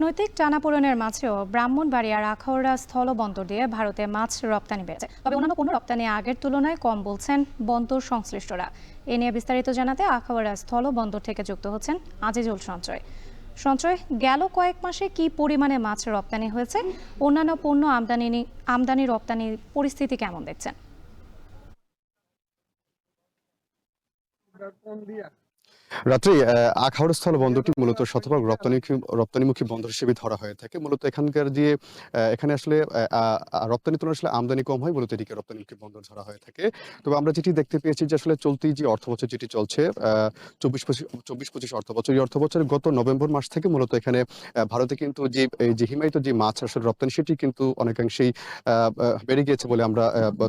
নৈতিক টানাপোড়েনের মাঝেও ব্রাহ্মণবাড়িয়ার আখাউড়া স্থলবন্দর দিয়ে ভারতে মাছ রপ্তানি বেড়েছে, তবে অন্যান্য পণ্য রপ্তানি আগের তুলনায় কম বলছেন বন্দর সংশ্লিষ্টরা। এ নিয়ে বিস্তারিত জানাতে আখাউড়া স্থলবন্দর থেকে যুক্ত হচ্ছেন আজিজুল সঞ্চয়। সঞ্চয়, গেল কয়েক মাসে কি পরিমাণে মাছ রপ্তানি হয়েছে, অন্যান্য পণ্য আমদানি রপ্তানির পরিস্থিতি কেমন দেখছেন? রাত্রি আখাউড়া স্থল বন্দরটি মূলত শতভাগ রপ্তানিমুখী বন্দর হিসেবে ধরা হয়ে থাকে। মূলত এখানকার যে এখানে আসলে রপ্তানি তুলনায় আসলে আমদানি কম হয়, মূলত এটিকে রপ্তানিমুখী বন্দর ধরা হয়ে থাকে। তবে আমরা যেটি দেখতে পেয়েছি যে আসলে চলতি যে অর্থবছর যেটি চলছে ২৪-২৫ অর্থবছর, এই অর্থবছরের গত নভেম্বর মাস থেকে মূলত এখানে ভারতে কিন্তু এই যে হিমায়িত যে মাছ আসলে রপ্তানি সেটি কিন্তু অনেকাংশেই আ আ বেড়ে গিয়েছে বলে আমরা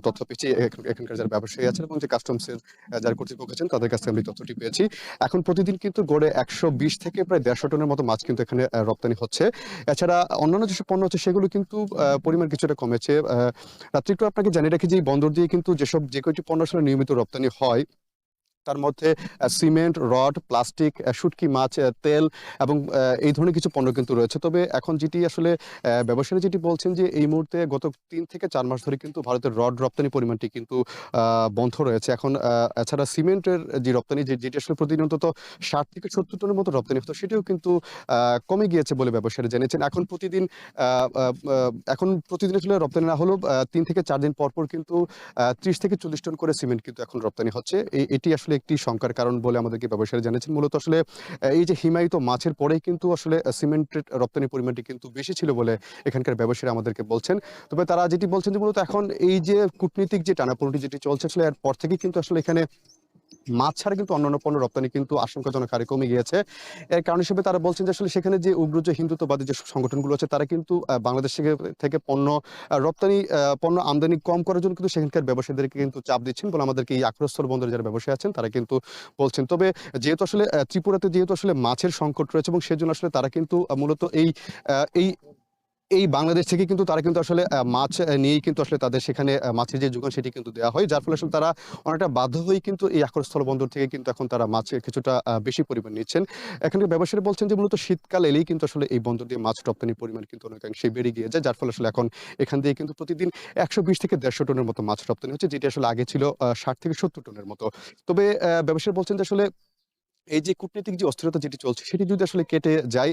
তথ্য পেয়েছি। এখানকার যারা ব্যবসায়ী আছেন এবং যে কাস্টমসের যারা কর্তৃপক্ষ আছেন তাদের কাছ থেকে আমরা এই তথ্যটি পেয়েছি। এখন প্রতিদিন কিন্তু গড়ে ১২০ থেকে প্রায় ১৫০ টনের মতো মাছ কিন্তু এখানে রপ্তানি হচ্ছে। এছাড়া অন্যান্য যেসব পণ্য হচ্ছে সেগুলো কিন্তু পরিমাণ কিছুটা কমেছে। রাত্রি একটু আপনাকে জানিয়ে রাখি যে এই বন্দর দিয়ে কিন্তু যে কয়টি পণ্য আসলে নিয়মিত রপ্তানি হয় তার মধ্যে সিমেন্ট, রড, প্লাস্টিক, শুটকি মাছ, তেল এবং এই ধরনের কিছু পণ্য কিন্তু রয়েছে। তবে এখন যেটি আসলে ব্যবসায়ীরা যেটি বলছেন যে এই মুহূর্তে গত ৩ থেকে ৪ মাস ধরে কিন্তু ভারতের রড রপ্তানি পরিমাণটি কিন্তু বন্ধ রয়েছে। এখন এছাড়া সিমেন্টের যে রপ্তানি যেটি আসলে প্রতিদিন অন্তত ৬০ থেকে ৭০ টনের মতো রপ্তানি হতো সেটিও কিন্তু কমে গিয়েছে বলে ব্যবসায়ীরা জানিয়েছেন। আ আ আ এখন প্রতিদিন আসলে রপ্তানি না হলেও ৩ থেকে ৪ দিন পর কিন্তু ৩০ থেকে ৪০ টন করে সিমেন্ট কিন্তু এখন রপ্তানি হচ্ছে। এটি আসলে একটি শঙ্কার কারণ বলে আমাদেরকে ব্যবসায়ীরা জানিয়েছেন। মূলত আসলে এই যে হিমায়িত মাছের পরেই কিন্তু আসলে সিমেন্টের রপ্তানি পরিমাণটি কিন্তু বেশি ছিল বলে এখানকার ব্যবসায়ীরা আমাদেরকে বলছেন। তবে তারা যেটি বলছেন যে মূলত এখন এই যে কূটনীতিক যে টানাপোড়েনটি যেটি চলছে আসলে এর পর থেকেই কিন্তু আসলে এখানে মাছ ছাড়া কিন্তু অন্যান্য পণ্য রপ্তানি কিন্তু আশঙ্কাজনক হারে কমে গিয়েছে। এর কারণ হিসেবে তারা বলছেন যে আসলে সেখানে যে উগ্র যে হিন্দুত্ববাদী যে সংগঠনগুলো আছে তারা কিন্তু বাংলাদেশ থেকে পণ্য আমদানি কম করার জন্য কিন্তু সেখানকার ব্যবসায়ীদেরকে কিন্তু চাপ দিচ্ছেন বলে আমাদেরকে এই আক্রস্থল বন্দরে যারা ব্যবসায়ী আছেন তারা কিন্তু বলছেন। তবে যেহেতু আসলে ত্রিপুরাতে যেহেতু আসলে মাছের সংকট রয়েছে এবং সেজন্য আসলে তারা কিন্তু মূলত আ এই এই বাংলাদেশ থেকে কিন্তু তারা কিন্তু আসলে মাছ নিয়েই কিন্তু আসলে তাদের সেখানে মাছের যে যোগান সেটি কিন্তু দেয়া হয়। যার ফলে আসলে তারা অনেকটা বাধ্য হয়েই কিন্তু এই আখড়স্থল বন্দর থেকে কিন্তু এখন তারা মাছের কিছুটা বেশি পরিমাণ নিচ্ছেন। এখানকার ব্যবসায়ীরা বলছেন যে মূলত শীতকাল এলেই কিন্তু আসলে এই বন্দর দিয়ে মাছ রপ্তানির পরিমাণ কিন্তু অনেকাংশেই বেড়ে গিয়ে যায়। যার ফলে আসলে এখন এখান দিয়ে কিন্তু প্রতিদিন ১২০ থেকে ১৫০ টনের মতো মাছ রপ্তানি হচ্ছে, যেটি আসলে আগে ছিল ৬০ থেকে ৭০ টনের মতো। তবে ব্যবসায়ী বলছেন যে আসলে এই যে কূটনীতিক যে অস্থিরতা যেটি চলছে সেটি যদি আসলে কেটে যায়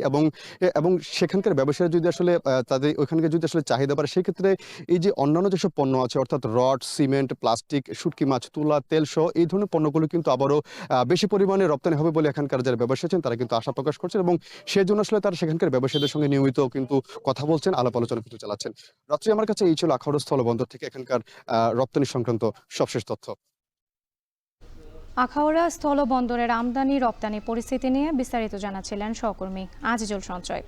এবং সেখানকার ব্যবসায়ীরা যদি আসলে তাদের ওইখানকার যদি আসলে চাহিদা বাড়ে সেক্ষেত্রে এই যে অন্যান্য যেসব পণ্য আছে অর্থাৎ রড, সিমেন্ট, প্লাস্টিক, শুটকি মাছ, তুলা, তেল সহ এই ধরনের পণ্যগুলো কিন্তু আবারও বেশি পরিমাণে রপ্তানি হবে বলে এখানকার যারা ব্যবসায়ী আছেন তারা কিন্তু আশা প্রকাশ করছেন এবং সেজন্য আসলে তারা সেখানকার ব্যবসায়ীদের সঙ্গে নিয়মিত কিন্তু কথা বলছেন, আলাপ আলোচনা কিন্তু চালাচ্ছেন। রাত্রি আমার কাছে এই ছিল আখাউড়া স্থলবন্দর থেকে এখানকার রপ্তানি সংক্রান্ত সবশেষ তথ্য। আখাউড়া স্থলবন্দরের আমদানি রপ্তানি পরিস্থিতি নিয়ে বিস্তারিত জানাচ্ছিলেন সহকর্মী আজিজুল সঞ্চয়।